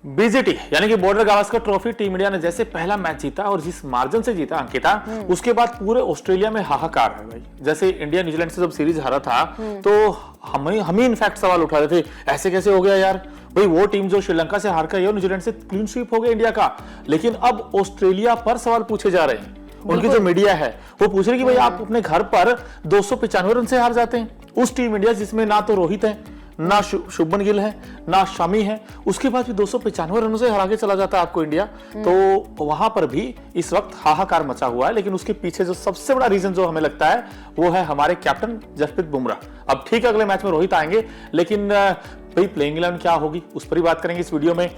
BGT यानी कि border Gavaskar trophy team India ने जैसे पहला मैच जीता और जिस मार्जिन से जीता अंकिता, उसके बाद पूरे ऑस्ट्रेलिया में हाहाकार है भाई। जैसे इंडिया न्यूजीलैंड से जब सीरीज हारा था तो हम ही इनफैक्ट सवाल उठा रहे थे, ऐसे कैसे हो गया यार भाई, वो टीम जो श्रीलंका से हार गई और न्यूजीलैंड से क्लीन स्वीप हो गया इंडिया का। लेकिन अब ऑस्ट्रेलिया पर सवाल पूछे जा रहे हैं, उनकी जो मीडिया है वो पूछ रही कि भाई आप अपने घर पर 295 रन से हार जाते हैं, उस टीम इंडिया जिसमें ना तो रोहित है, ना शुभमन गिल है, ना शमी है, उसके बाद भी 295 रनों से हरा के चला जाता है आपको इंडिया। तो वहां पर भी इस वक्त हाहाकार मचा हुआ है। लेकिन उसके पीछे जो सबसे बड़ा रीजन जो हमें लगता है वो है हमारे कैप्टन जसप्रीत बुमराह। अब ठीक है अगले मैच में रोहित आएंगे, लेकिन भाई प्लेइंग 11 क्या होगी उस पर ही बात करेंगे इस वीडियो में।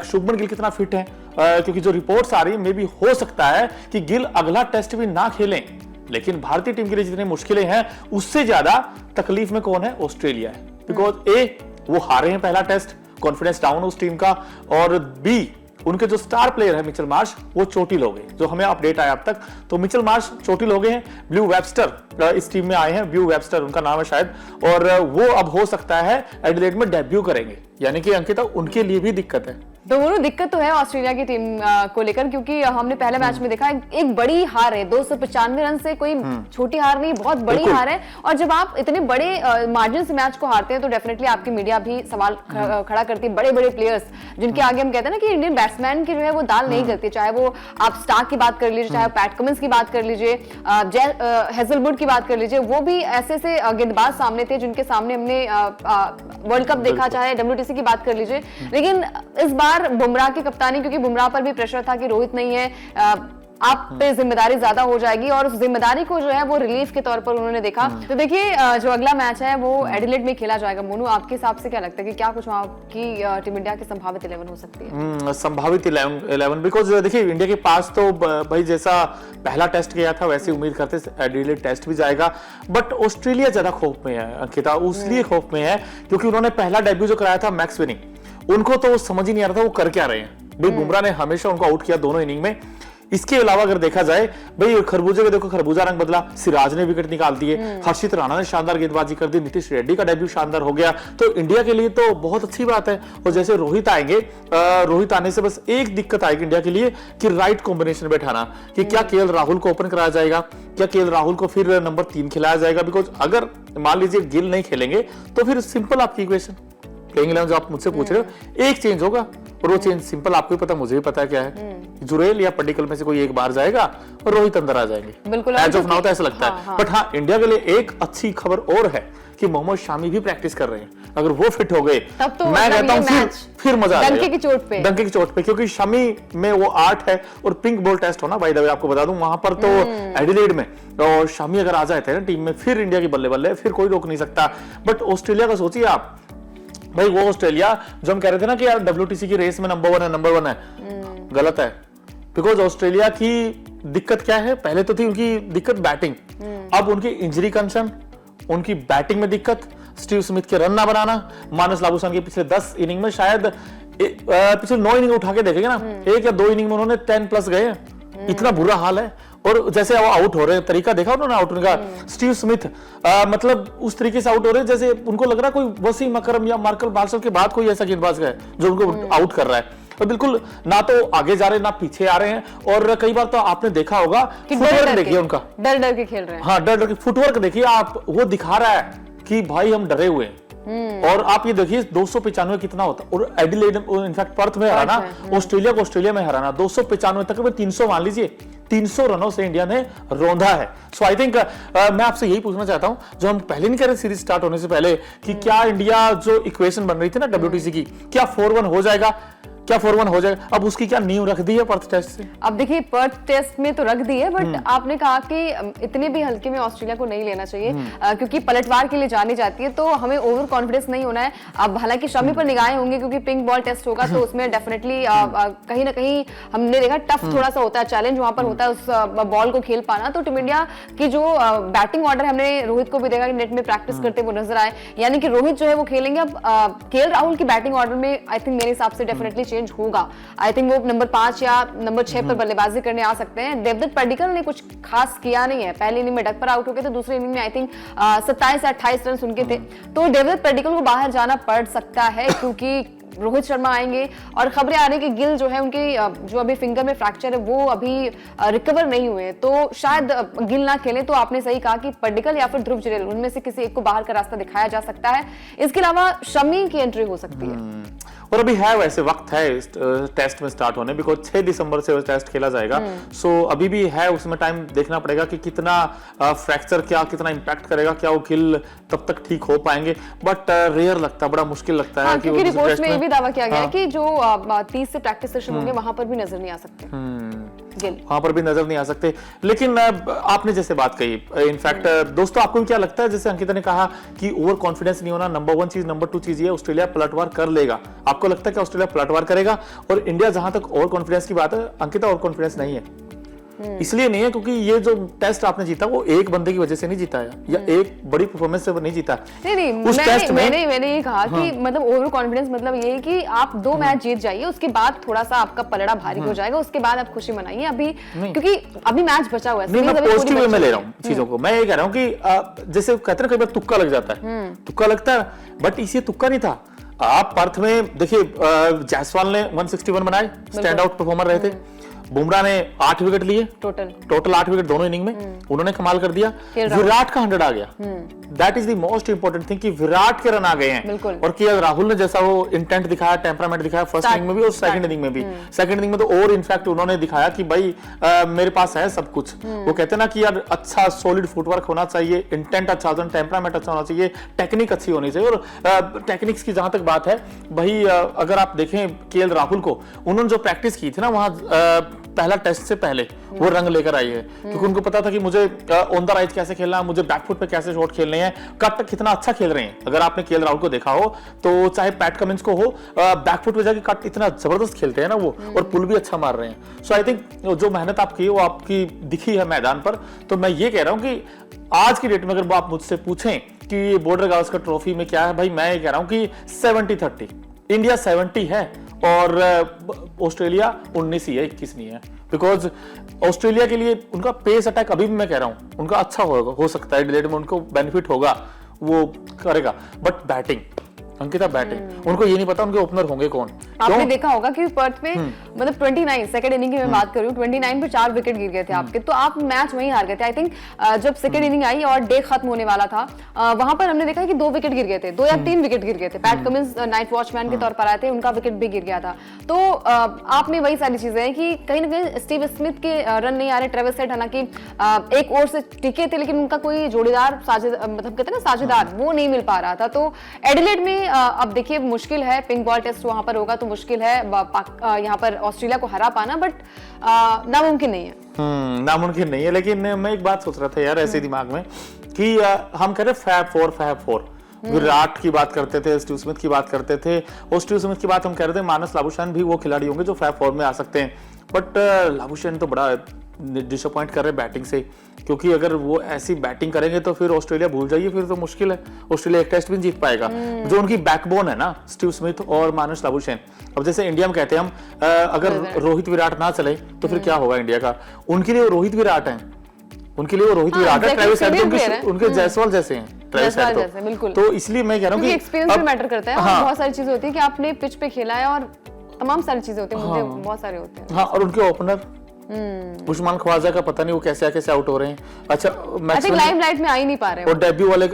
शुभमन गिल कितना फिट है, क्योंकि जो रिपोर्ट्स आ रही है मे भी हो सकता है कि गिल अगला टेस्ट भी ना खेलें। लेकिन भारतीय टीम के लिए जितनी मुश्किलें हैं उससे ज्यादा तकलीफ में कौन है, ऑस्ट्रेलिया है। बिकॉज वो हारे हैं पहला टेस्ट, कॉन्फिडेंस डाउन उस टीम का, और बी उनके जो स्टार प्लेयर है मिचेल मार्श वो चोटिल हो गए। जो हमें अपडेट आया अब तक तो मिचेल मार्श चोटिल हो गए हैं। ब्लू वेबस्टर इस टीम में आए हैं, ब्लू वेबस्टर उनका नाम है शायद, और वो अब हो सकता है एडिलेड में डेब्यू करेंगे। यानी कि अंकिता उनके लिए भी दिक्कत है। तो वो दिक्कत तो है ऑस्ट्रेलिया की टीम को लेकर, क्योंकि हमने पहले मैच में देखा एक बड़ी हार है, 295 रन से कोई छोटी हार नहीं, बहुत बड़ी हार है। और जब आप इतने बड़े मार्जिन से मैच को हारते हैं तो डेफिनेटली आपकी मीडिया भी सवाल खड़ा करती है। बड़े बड़े प्लेयर्स जिनके आगे हम कहते हैं ना कि इंडियन बैट्समैन की जो है वो दाल नहीं करती, चाहे वो आप स्टार्क की बात कर लीजिए, चाहे पैट कमिंस की बात कर लीजिए, हेजलवुड की बात कर लीजिए, वो भी ऐसे से गेंदबाज सामने थे जिनके सामने हमने वर्ल्ड कप देखा, चाहे WTC की बात कर लीजिए। लेकिन इस बार बुमराह की कप्तानी, क्योंकि बुमराह पर भी प्रेशर था कि रोहित नहीं है, आप पे जिम्मेदारी ज्यादा हो जाएगी, और उस जिम्मेदारी को जो है वो रिलीफ के तौर पर उन्होंने देखा। तो देखिए जो अगला मैच है वो एडिलेड में खेला जाएगा। मोनू, आपके हिसाब से क्या लगता है कि क्या कुछ वहां की टीम इंडिया की संभावित 11 हो सकती है? संभावित 11 बिकॉज देखिए इंडिया के पास तो भाई जैसा पहला टेस्ट गया था वैसे उम्मीद करते एडिलेड टेस्ट भी जाएगा, बट ऑस्ट्रेलिया ज्यादा खौफ में है अंकिता। उसलिए खौफ में है क्योंकि उन्होंने पहला डेब्यू जो कराया था मैक्स विनिंग, उनको तो समझ ही नहीं आ रहा था वो कर क्या रहे हैं। भाई बुमराह ने हमेशा उनको आउट किया दोनों इनिंग में। इसके अलावा अगर देखा जाए भाई खरबूजे का देखो, खरबूजा रंग बदला, सिराज ने विकेट निकाल दिए, हर्षित राणा ने शानदार गेंदबाजी कर दी, नीतीश रेड्डी का डेब्यू शानदार हो गया। तो इंडिया के लिए तो बहुत अच्छी बात है। और जैसे रोहित आएंगे, रोहित आने से बस एक दिक्कत आएगी इंडिया के लिए कि राइट कॉम्बिनेशन बैठाना, कि क्या केएल राहुल को ओपन कराया जाएगा, क्या केएल राहुल को फिर नंबर 3 खिलाया जाएगा। बिकॉज अगर मान लीजिए गिल नहीं खेलेंगे तो फिर सिंपल आपकी इक्वेशन प्लेइंग 11 जो आप मुझसे पूछ रहे हो, एक चेंज होगा, और वो चेंज सिंपल आपको भी पता, मुझे भी पता है क्या है। जुरेल या पडिक्कल में से कोई एक बार जाएगा और रोहित अंदर आ जाएंगे। बिल्कुल एज ऑफ नाउ तो ऐसा लगता है। बट हाँ, इंडिया के लिए एक अच्छी खबर और है कि मोहम्मद शामी भी प्रैक्टिस कर रहे हैं। अगर वो फिट हो गए तब तो मैं कहता हूँ फिर मजा आ जाएगा। डंके की चोट पे, क्योंकि शमी में वो 8 है और पिंक बॉल टेस्ट होना बाय द वे आपको बता दूं वहां पर तो एडिलेड में, और शमी अगर आ जाते हैं ना टीम में फिर इंडिया की बल्ले बल्ले, फिर कोई रोक नहीं सकता। बट ऑस्ट्रेलिया का सोचिए आप भाई, वो ऑस्ट्रेलिया जो हम कह रहे थे ना कि यार WTC की रेस में नंबर 1 है, गलत है। बिकॉज ऑस्ट्रेलिया की दिक्कत क्या है, पहले तो थी उनकी दिक्कत बैटिंग, अब उनकी इंजरी कंसर्न, उनकी बैटिंग में दिक्कत, स्टीव स्मिथ के रन ना बनाना। मानस लाबुशान के पिछले 10 इनिंग में शायद पिछले 9 इनिंग उठा के देखेंगे ना, 1 या 2 इनिंग में उन्होंने 10+ गए, इतना बुरा हाल है। और जैसे वो आउट हो रहे हैं, तरीका देखा उन्होंने आउट होने का, स्टीव स्मिथ मतलब उस तरीके से आउट हो रहे हैं जैसे उनको लग रहा है कोई वसीम अकरम या मार्कल मार्शल के बाद कोई ऐसा गेंदबाज है जो उनको आउट कर रहा है। और बिल्कुल ना तो आगे जा रहे ना पीछे आ रहे हैं। और कई बार तो आपने देखा होगा फुटवर्क देखिए उनका, डर के खेल रहे हैं। हाँ, डर के फुटवर्क देखिए आप, वो दिखा रहा है कि भाई हम डरे हुए हैं। और आप ये देखिए 295 कितना होता, और एडिलेड इनफैक्ट पर्थ में हराना, ऑस्ट्रेलिया को ऑस्ट्रेलिया में हराना 295 तक 300 मान लीजिए, 300 रनों से इंडिया ने रौंदा है। सो आई थिंक मैं आपसे यही पूछना चाहता हूं, जो हम पहले नहीं कर रहे सीरीज स्टार्ट होने से पहले, कि क्या इंडिया जो इक्वेशन बन रही थी ना WTC की, क्या 4-1 हो जाएगा, क्या 4-1 हो जाएगा? अब उसकी क्या नींव रख दी है पर्थ टेस्ट से? अब देखिए पर्थ टेस्ट में तो रख दी है, बट आपने कहा कि इतने भी हल्के में ऑस्ट्रेलिया को नहीं लेना चाहिए, क्योंकि पलटवार के लिए जानी जाती है, तो हमें ओवर कॉन्फिडेंस नहीं होना है। अब हालांकि शमी पर निगाहें होंगी क्योंकि पिंक बॉल टेस्ट होगा, तो उसमें डेफिनेटली कहीं ना कहीं हमने देखा टफ थोड़ा सा होता है, चैलेंज वहां पर होता है उस बॉल को खेल पाना। तो टीम इंडिया की जो बैटिंग ऑर्डर, हमने रोहित को भी देखा कि नेट में प्रैक्टिस करते वो नजर आए, यानी कि रोहित जो है वो खेलेंगे। अब केएल राहुल की बैटिंग ऑर्डर में आई थिंक मेरे हिसाब से डेफिनेटली चेंज होगा। आई थिंक वो नंबर 5 या नंबर 6 पर बल्लेबाजी करने आ सकते हैं। देवदत्त पडिक्कल ने कुछ खास किया नहीं है, पहली इनिंग में डक पर आउट हो गए थे, दूसरी इनिंग में आई थिंक 27 या 28 रन उनके थे। तो देवदत्त पडिक्कल को बाहर जाना पड़ सकता है, क्योंकि रोहित शर्मा आएंगे और खबरें आ रही कि गिल जो है उनके जो अभी फिंगर में फ्रैक्चर है वो अभी रिकवर नहीं हुए, तो शायद गिल ना खेले। तो आपने सही कहा कि पड्डिकल या फिर ध्रुव जुरेल उनमें से किसी एक को बाहर का रास्ता दिखाया जा सकता है। इसके अलावा शमी की एंट्री हो सकती है। और अभी है वैसे वक्त है इस टेस्ट में स्टार्ट होने, बिकॉज 6 दिसंबर से टेस्ट खेला जाएगा। सो अभी भी है, उसमें टाइम देखना पड़ेगा कि कितना फ्रैक्चर कितना इंपैक्ट करेगा, क्या वो गिल तब तक ठीक हो पाएंगे। बट रेयर लगता है, बड़ा मुश्किल लगता है। क्योंकि रिपोर्ट्स में ये भी दावा किया गया है कि जो 30 से प्रैक्टिस सेशन होंगे वहां पर भी नजर नहीं आ सकते गिल, वहां पर भी नजर नहीं आ सकते। लेकिन आपने जैसे बात कही, इनफैक्ट दोस्तों आपको क्या लगता है, जैसे अंकिता ने कहा कि ओवर कॉन्फिडेंस नहीं होना नंबर 1 चीज, नंबर 2 चीज ये ऑस्ट्रेलिया पलटवार कर लेगा। आपको लगता है कि ऑस्ट्रेलिया पलटवार करेगा? और इंडिया, जहां तक ओवर कॉन्फिडेंस की बात है, अंकिता ओवर कॉन्फिडेंस नहीं है। इसलिए नहीं है क्योंकि ये जो टेस्ट आपने जीता वो एक बंदे की वजह से नहीं जीता है, या एक बड़ी परफॉर्मेंस से नहीं जीता। नहीं, उस टेस्ट में मैंने ये कहा कि मतलब ओवर कॉन्फिडेंस मतलब ये है कि आप 2 मैच जीत जाइए, उसके बाद थोड़ा सा आपका पलड़ा भारी हो जाएगा, उसके बाद आप खुशी मनाइए अभी, क्योंकि अभी मैच बचा हुआ है। नहीं, मैं पॉजिटिव वे में ले रहा हूँ चीजों को। मैं ये कह रहा हूँ कि जैसे कहते हैं कई बार तुक्का लग जाता है, तुक्का लगता है, बट इसे तुक्का नहीं था। आप पर्थ में देखिए, जायसवाल ने 161 बनाए, स्टैंड आउट परफॉर्मर रहे थे। बुमराह ने 8 विकेट लिए, टोटल 8 विकेट दोनों इनिंग में, उन्होंने कमाल कर दिया। विराट का 100 आ गया। That is the most important thing कि विराट के रन आ गए हैं। और केएल राहुल ने जैसा वो इंटेंट दिखाया, टेम्परामेंट दिखाया फर्स्ट इनिंग में भी और सेकंड इनिंग में भी। सेकंड इनिंग में तो और इनफैक्ट उन्होंने दिखाया कि भाई मेरे पास है सब कुछ। वो कहते हैं ना कि यार अच्छा सॉलिड फुटवर्क होना चाहिए, इंटेंट अच्छा होना चाहिए, टेम्परामेंट अच्छा होना चाहिए, टेक्निक अच्छी होनी चाहिए। और टेक्निक्स की जहां तक बात है भाई, अगर आप देखें केएल राहुल को, उन्होंने जो प्रैक्टिस की थी ना वहां पहला टेस्ट से पहले, वो रंग लेकर आई है, क्योंकि उनको पता था कि मुझे ऑन द राइज कैसे खेलना है, मुझे बैकफुट पे कैसे शॉट खेलने हैं। कट कितना अच्छा खेल रहे हैं, अगर आपने केएल राहुल को देखा हो तो, चाहे पैट कमिंस को हो, बैकफुट पे जाके कट इतना जबरदस्त खेलते हैं ना वो, और पुल भी अच्छा मार रहे हैं। सो आई थिंक जो मेहनत आपकी वो आपकी दिखी है मैदान पर। तो मैं ये कह रहा हूं कि आज की डेट में अगर आप मुझसे पूछें कि ये बॉर्डर गावस्कर ट्रॉफी में क्या है, भाई मैं ये कह रहा हूं कि 70-30 इंडिया 70 है और ऑस्ट्रेलिया 19 ही है, 21 नहीं है। बिकॉज ऑस्ट्रेलिया के लिए उनका पेस अटैक अभी भी मैं कह रहा हूं उनका अच्छा हो सकता है, एडिलेड में उनको बेनिफिट होगा, वो करेगा। बट बैटिंग, अंकिता बैटिंग, उनको ये नहीं पता उनके ओपनर होंगे कौन। आपने देखा होगा कि पर्थ में मतलब 29 सेकंड इनिंग की मैं बात कर रही हूँ, 29 पे 4 विकेट गिर गए थे आपके, तो आप मैच वहीं हार गए थे। आई थिंक जब सेकंड इनिंग आई और डे खत्म होने वाला था, वहां पर हमने देखा कि 2 विकेट गिर गए थे, 2 या 3 विकेट गिर गए थे। पैट कमिंस नाइट वॉचमैन के तौर पर आए थे, उनका विकेट भी गिर गया था। तो आप में वही सारी चीजें हैं कि कहीं ना कहीं स्टीव स्मिथ के रन नहीं आ रहे। ट्रेविस हेड हालांकि एक ओर से टिके थे, लेकिन उनका कोई जोड़ीदार मतलब कहते हैं ना साझेदार, वो नहीं मिल पा रहा था। तो एडिलेड में अब देखिए मुश्किल है, पिंक बॉल टेस्ट वहां पर होगा तो मुश्किल है यहाँ पर ऑस्ट्रेलिया को हरा पाना, बट नामुमकिन नहीं है। नामुमकिन नहीं है। लेकिन मैं एक बात सोच रहा था यार ऐसे दिमाग में कि हम कह रहे फैब फोर, विराट की बात करते थे, स्टीव स्मिथ की बात करते थे, और स्टीव स्मिथ की बात हम कह रहे थे, मानस लाबुशैन भी वो खिलाड़ी होंगे जो फैब 4 में आ सकते हैं। बट लाबुशैन तो बड़ा डिसअपॉइंट कर रहे हैं बैटिंग से, क्योंकि अगर वो ऐसी बैटिंग करेंगे तो फिर ऑस्ट्रेलिया भूल जाइए, फिर तो मुश्किल है, ऑस्ट्रेलिया एक टेस्ट भी जीत पाएगा। जो उनकी बैकबोन है ना, स्टीव स्मिथ और मानस लाबुशैन। अब जैसे इंडिया में कहते हैं हम, अगर रोहित विराट ना चले तो फिर क्या होगा इंडिया का। उनके लिए वो रोहित विराट है, उनके लिए वो रोहित विराट है, ट्रेविस हेड उनके जायसवाल जैसे हैं, ट्रेविस हेड तो इसलिए मैं कह रहा हूं कि एक्सपीरियंस भी मैटर करता है। और बहुत सारी चीजें होती है कि आपने पिच पे खेला है, और तमाम सारी चीजें होती है, मुद्दे बहुत सारे होते हैं। हाँ, और उनके ओपनर उस्मान ख्वाजा का पता नहीं वो कैसे आउट हो रहे हैं। अच्छा, लाइमलाइट में आ ही नहीं पा रहे हैं। और डेब्यू वाले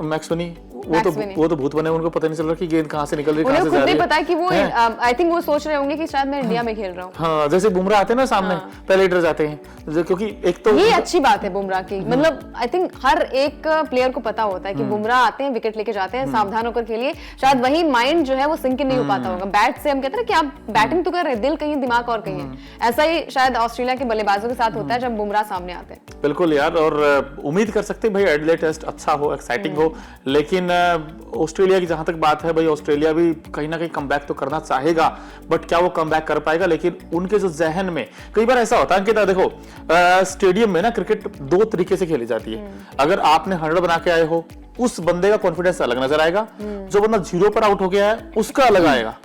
मैक्सवेनी, वो तो भूत बने, उनको पता नहीं चल रहा कि गेंद कहां से निकल रही है, कहां से जा रही है। पता है कि वो आई थिंक वो सोच रहे होंगे कि शायद मैं इंडिया में खेल रहा हूं। हाँ, जैसे बुमराह आते हैं ना सामने, पहले ही डर जाते हैं, क्योंकि एक तो ये अच्छी बात है बुमराह की। मतलब आई थिंक हर एक प्लेयर को पता होता है कि बुमराह आते हैं, विकेट लेके जाते हैं, सावधान होकर खेलिए। शायद वही माइंड जो है वो सिंक नहीं हो पाता होगा। बैट से हम कहते हैं कि आप बैटिंग तो कर रहे हैं, दिल कहीं, दिमाग और कहीं है। ऐसा ही शायद ऑस्ट्रेलिया के बल्लेबाजों के साथ होता है जब बुमराह सामने आते हैं। बिल्कुल यार, और उम्मीद कर सकते हैं भाई एडिलेड टेस्ट अच्छा हो, एक्साइटिंग हो। लेकिन ऑस्ट्रेलिया की जहां तक बात है भाई, ऑस्ट्रेलिया भी कहीं ना कहीं कमबैक तो करना चाहेगा, बट क्या वो कमबैक कर पाएगा। लेकिन उनके जो जहन में कई बार ऐसा होता है कि देखो स्टेडियम में ना क्रिकेट 2 तरीके से खेली जाती है। अगर आपने 100 बना के आए हो, उस बंदे का कॉन्फिडेंस अलग नजर आएगा। जो बंदा 0 पर आउट हो गया है उसका अलग आएगा।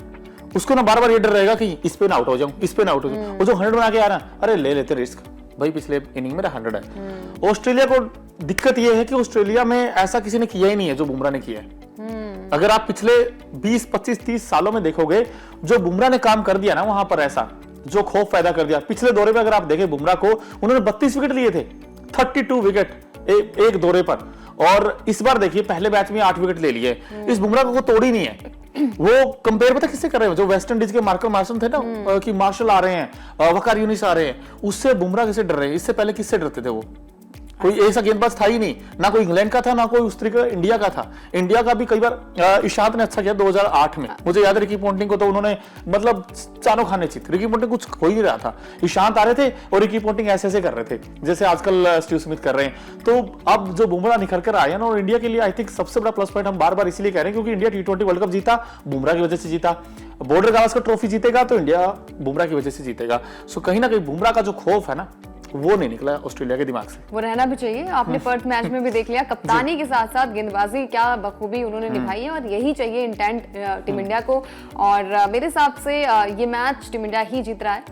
उसको ना बार बार ये डर रहेगा कि इस पे ना आउट हो जाऊं, इस पे ना आउट हो जाऊं। वो जो 100 बना के आ रहा है, अरे ले लेते रिस्क भाई, पिछले इनिंग में 100 है। ऑस्ट्रेलिया को दिक्कत यह है कि ऑस्ट्रेलिया में ऐसा किसी ने किया ही नहीं है जो बुमराह ने किया है। अगर आप पिछले 20, 25, 30 सालों में देखोगे, जो बुमराह ने काम कर दिया ना वहां पर, ऐसा जो खौफ पैदा कर दिया पिछले दौरे में, अगर आप देखें बुमराह को, उन्होंने 32 विकेट लिए थे, 32 विकेट एक दौरे पर। और इस बार देखिए पहले मैच में 8 विकेट ले लिए। इस बुमराह को तोड़ ही नहीं है। वो कंपेयर पता किससे कर रहे हैं, जो वेस्ट इंडीज के मार्कल मार्शन थे ना, कि मार्शल आ रहे हैं, वकार यूनिस आ रहे हैं, उससे बुमराह किससे डर रहे हैं? इससे पहले किससे डरते थे वो? कोई ऐसा गेंदबाज था ही नहीं, ना कोई इंग्लैंड का था, ना कोई उस तरीके का इंडिया का था। इंडिया का भी कई बार ईशांत ने अच्छा किया 2008 में, मुझे याद है रिकी पॉन्टिंग को तो उन्होंने मतलब चारों खाने चित, रिकी पॉन्टिंग कुछ हो ही नहीं रहा था, ईशांत आ रहे थे और रिकी पॉन्टिंग ऐसे ऐसे कर रहे थे जैसे आजकल स्टीव स्मिथ कर रहे हैं। तो अब जो बुमराह निखर कर आए हैं ना, और इंडिया के लिए आई थिंक सबसे बड़ा प्लस पॉइंट हम बार बार इसलिए कह रहे हैं क्योंकि इंडिया T20 वर्ल्ड कप जीता बुमराह की वजह से जीता। बॉर्डर गावस्कर ट्रॉफी जीतेगा तो इंडिया बुमराह की वजह से जीतेगा। सो कहीं ना कहीं बुमराह का जो खौफ है ना, वो नहीं निकला ऑस्ट्रेलिया के दिमाग से। वो रहना भी चाहिए। आपने पर्थ मैच में भी देख लिया, कप्तानी के साथ साथ गेंदबाजी क्या बखूबी उन्होंने निभाई है, और यही चाहिए इंटेंट टीम इंडिया को। और मेरे हिसाब से ये मैच टीम इंडिया ही जीत रहा है।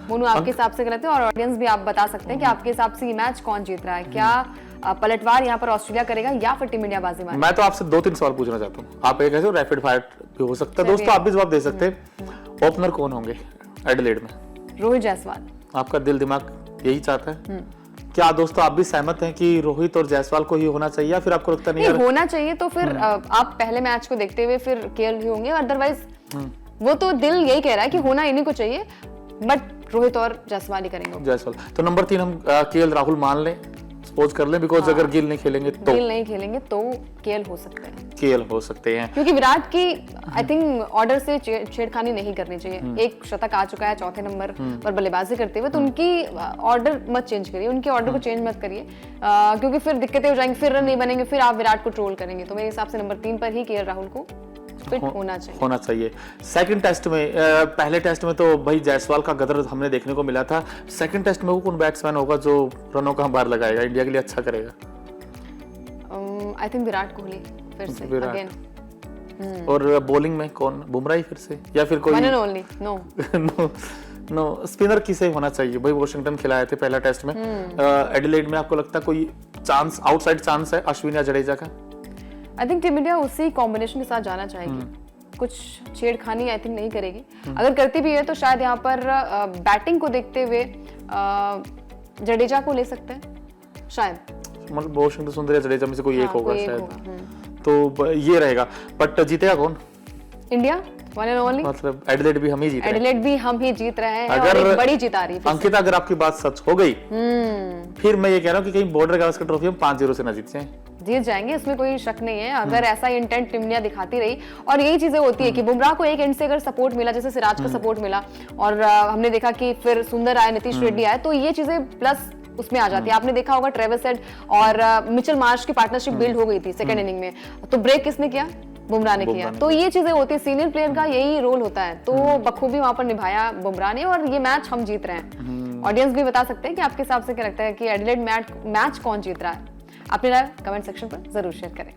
मोनू, आपके हिसाब से गलत है, और ऑडियंस भी आप बता सकते हैं कि आपके हिसाब से ये मैच कौन जीत रहा है? क्या पलटवार यहाँ पर ऑस्ट्रेलिया करेगा या फिर टीम इंडिया बाजी मारेगा? मैं तो आपसे 2-3 सवाल पूछना चाहता हूँ। आप एक ऐसे रैपिड फायर भी हो सकता है दोस्तों, आप भी जवाब दे सकते हैं। ओपनर कौन होंगे एडिलेड में? रोहित जायसवाल। आपका दिल दिमाग यही चाहता है? क्या दोस्तों आप भी सहमत हैं कि रोहित और जायसवाल को ही होना चाहिए, या फिर आपको लगता नहीं होना चाहिए? तो फिर आप पहले मैच को देखते हुए फिर केएल ही होंगे, अदरवाइज वो तो दिल यही कह रहा है कि होना इन्हीं को चाहिए, बट रोहित और जायसवाल ही करेंगे। जायसवाल। तो नंबर 3 हम केएल राहुल मान लें, सपोज कर लें, बिकॉज अगर गिल नहीं खेलेंगे तो केएल हो सकते हैं। केएल हो सकते हैं क्योंकि विराट की आई थिंक ऑर्डर से छेड़खानी नहीं करनी चाहिए। एक शतक आ चुका है 4थे नंबर पर बल्लेबाजी करते हुए, तो उनकी ऑर्डर मत चेंज करिए, उनके ऑर्डर को चेंज मत करिए, क्योंकि फिर दिक्कतें हो जाएंगी, फिर रन नहीं बनेंगे, फिर आप विराट को ट्रोल करेंगे। तो मेरे हिसाब से नंबर 3 पर ही केएल राहुल को फिट होना चाहिए। सेकंड टेस्ट में, पहले टेस्ट में तो भाई जायसवाल का गदर हमने देखने को मिला था। सेकंड टेस्ट में वो कौन बैट्समैन होगा जो रनों का अंबार लगाएगा, इंडिया के लिए अच्छा करेगा? आई थिंक विराट कोहली फिर से अगेन। और बॉलिंग में कौन? बुमराह ही फिर से, या फिर कोई? नो स्पिनर किसे होना चाहिए? भाई वॉशिंगटन खिलाए थे पहला टेस्ट में, एडिलेड में आपको लगता है कोई चांस, आउटसाइड चांस है अश्विन या जडेजा का? आई थिंक टीम इंडिया उसी कॉम्बिनेशन के साथ जाना चाहेगी। कुछ छेड़खानी आई थिंक नहीं करेगी। अगर करती भी है तो शायद यहाँ पर बैटिंग को देखते हुए जडेजा को ले सकते हैं शायद, मतलब वॉशिंगटन सुंदर या जडेजा में से कोई एक होगा शायद। तो ये रहेगा। बट जीतेगा कौन? India, one and only. मतलब एडिलेड भी हम ही जीत रहे हैं। एडिलेड भी हम ही जीत रहे हैं, अगर और एक बड़ी जीत आ रही है। अंकिता, अगर आपकी बात सच हो गई, फिर मैं ये कह रहा हूँ कि कहीं बॉर्डर गावस्कर ट्रॉफी हम 5-0 से ना जीत जाएं। जीत जाएंगे, इसमें कोई शक नहीं है। अगर ऐसा इंटेंट टीम इंडिया दिखाती रही, और यही चीजें होती है कि बुमराह को एक एंड से अगर सपोर्ट मिला, जैसे सिराज को सपोर्ट मिला, और हमने देखा कि फिर सुंदर आए, नीतीश रेड्डी आए, तो ये चीजें प्लस उसमें आ जाती है। आपने देखा होगा ट्रेविस हेड और मिचेल मार्श की पार्टनरशिप बिल्ड हो गई थी सेकंड इनिंग में, तो ब्रेक किसने किया? बुमराह ने किया। तो ये चीजें होती है, सीनियर प्लेयर का यही रोल होता है, तो बखूबी वहां पर निभाया बुमराह ने, और ये मैच हम जीत रहे हैं। ऑडियंस भी बता सकते हैं कि आपके हिसाब से क्या लगता है कि एडिलेड मैच कौन जीत रहा है? अपनी राय कमेंट सेक्शन पर जरूर शेयर करें।